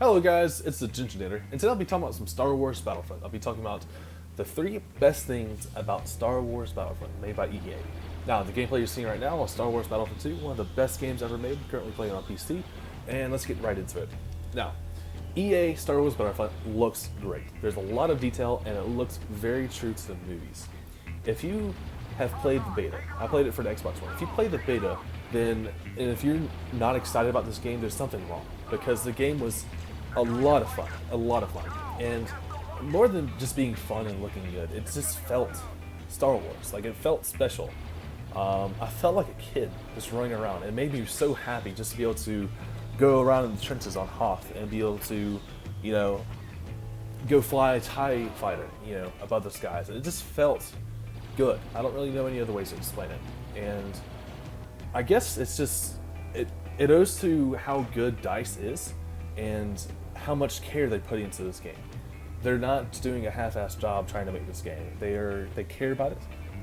Hello guys, it's the Gingernator, and today I'll be talking about some Star Wars Battlefront. I'll be talking about the 3 best things about Star Wars Battlefront, made by EA. Now, the gameplay you're seeing right now is Star Wars Battlefront 2, one of the best games ever made, currently playing on PC, and let's get right into it. Now, EA Star Wars Battlefront looks great. There's a lot of detail, and it looks very true to the movies. If you have played the beta, I played it for the Xbox One. If you played the beta, then, and if you're not excited about this game, there's something wrong, because the game was a lot of fun, and more than just being fun and looking good, it just felt Star Wars. Like, it felt special. I felt like a kid just running around. It made me so happy just to be able to go around in the trenches on Hoth and be able to, go fly a TIE fighter, above the skies. It just felt good. I don't really know any other ways to explain it. And I guess it's just, it owes to how good DICE is and how much care they put into this game. They're not doing a half-assed job trying to make this game. They care about it,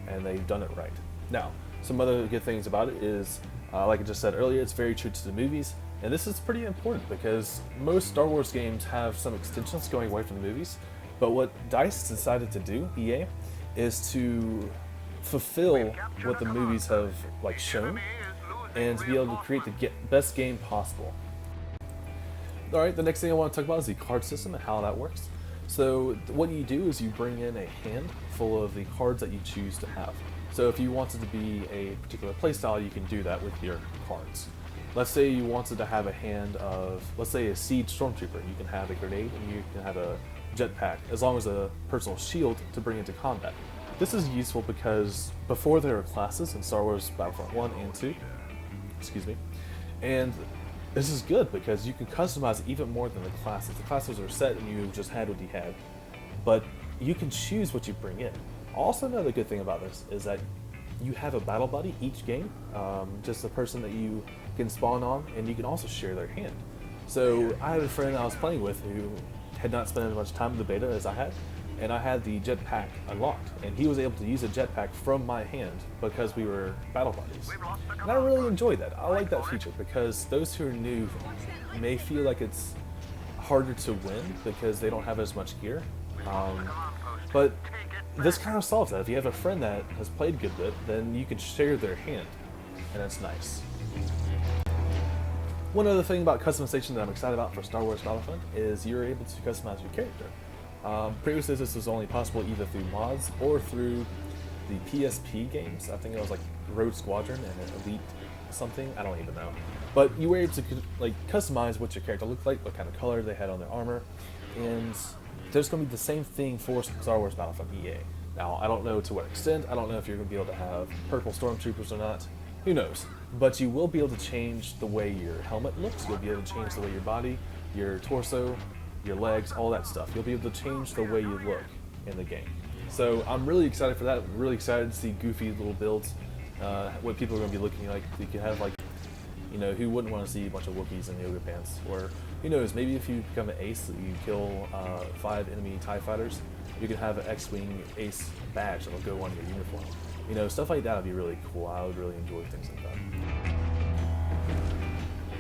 and they've done it right. Now, some other good things about it is, like I just said earlier, it's very true to the movies, and this is pretty important because most Star Wars games have some extensions going away from the movies, but what DICE decided to do, EA, is to fulfill what the movies have shown, and to be able to create the best game possible. Alright, the next thing I want to talk about is the card system and how that works. So what you do is you bring in a hand full of the cards that you choose to have. So if you wanted to be a particular playstyle, you can do that with your cards. Let's say you wanted to have a hand of, let's say, a Siege Stormtrooper. You can have a grenade and you can have a jetpack, as long as a personal shield to bring into combat. This is useful because before there were classes in Star Wars Battlefront 1 and 2, and this is good because you can customize even more than the classes. The classes are set and you just had what you had, but you can choose what you bring in. Also, another good thing about this is that you have a battle buddy each game, just a person that you can spawn on, and you can also share their hand. So I had a friend I was playing with who had not spent as much time in the beta as I had, and I had the jetpack unlocked, and he was able to use a jetpack from my hand because we were battle buddies. And I really enjoyed that. I like that feature because those who are new may feel like it's harder to win because they don't have as much gear. But this kind of solves that. If you have a friend that has played a good bit, then you can share their hand, and that's nice. One other thing about customization that I'm excited about for Star Wars Battlefront is you're able to customize your character. Previously, this was only possible either through mods or through the PSP games. I think it was like Rogue Squadron and Elite something, I don't even know. But you were able to customize what your character looked like, what kind of color they had on their armor, and there's going to be the same thing for Star Wars Battlefront EA. Now, I don't know to what extent, I don't know if you're going to be able to have purple stormtroopers or not, who knows. But you will be able to change the way your helmet looks, you'll be able to change the way your body, your torso, your legs, all that stuff. You'll be able to change the way you look in the game. So I'm really excited for that. I'm really excited to see goofy little builds, what people are going to be looking like. You can have who wouldn't want to see a bunch of Wookiees in yoga pants? Or who knows, maybe if you become an ace, you kill 5 enemy TIE fighters, you can have an X-Wing ace badge that'll go on your uniform. Stuff like that would be really cool. I would really enjoy things like that.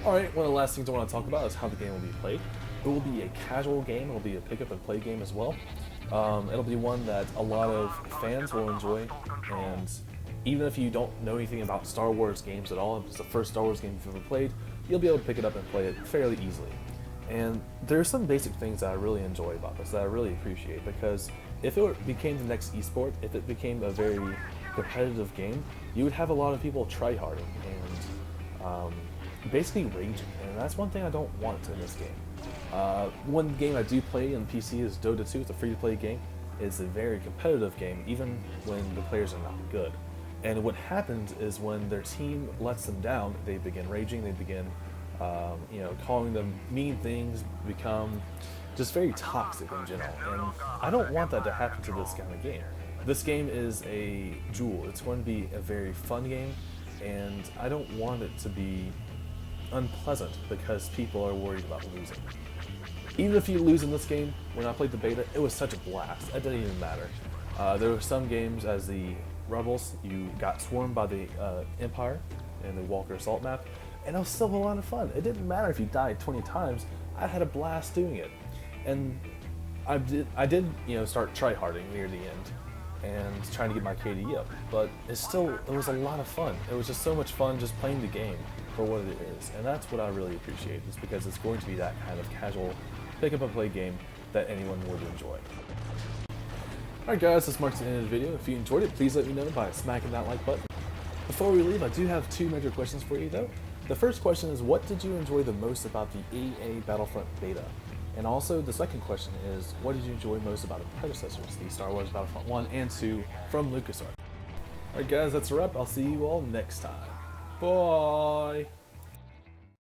Alright, one of the last things I want to talk about is how the game will be played. It will be a casual game, it'll be a pick up and play game as well. It'll be one that a lot of fans will enjoy, and even if you don't know anything about Star Wars games at all, if it's the first Star Wars game you've ever played, you'll be able to pick it up and play it fairly easily. And there's some basic things that I really enjoy about this, that I really appreciate, because if it became the next esport, if it became a very competitive game, you would have a lot of people tryharding and basically raging, and that's one thing I don't want in this game. One game I do play on PC is Dota 2. It's a free-to-play game. It's a very competitive game, even when the players are not good. And what happens is when their team lets them down, they begin raging, they begin calling them mean things, become just very toxic in general. And I don't want that to happen to this kind of game. This game is a jewel. It's going to be a very fun game, and I don't want it to be unpleasant because people are worried about losing. Even if you lose in this game, when I played the beta, it was such a blast. It didn't even matter. There were some games as the Rebels, you got swarmed by the Empire and the Walker Assault map, and it was still a lot of fun. It didn't matter if you died 20 times, I had a blast doing it. And I did start tryharding near the end and trying to get my KD up, but it was a lot of fun. It was just so much fun just playing the game for what it is, and that's what I really appreciate, is because it's going to be that kind of casual pick up and play game that anyone would enjoy. Alright guys, this marks the end of the video. If you enjoyed it, please let me know by smacking that like button. Before we leave, I do have two major questions for you though. The first question is, what did you enjoy the most about the EA Battlefront beta? And also, the second question is, what did you enjoy most about the predecessors, the Star Wars Battlefront 1 and 2 from LucasArts? Alright guys, that's a wrap. I'll see you all next time. Bye!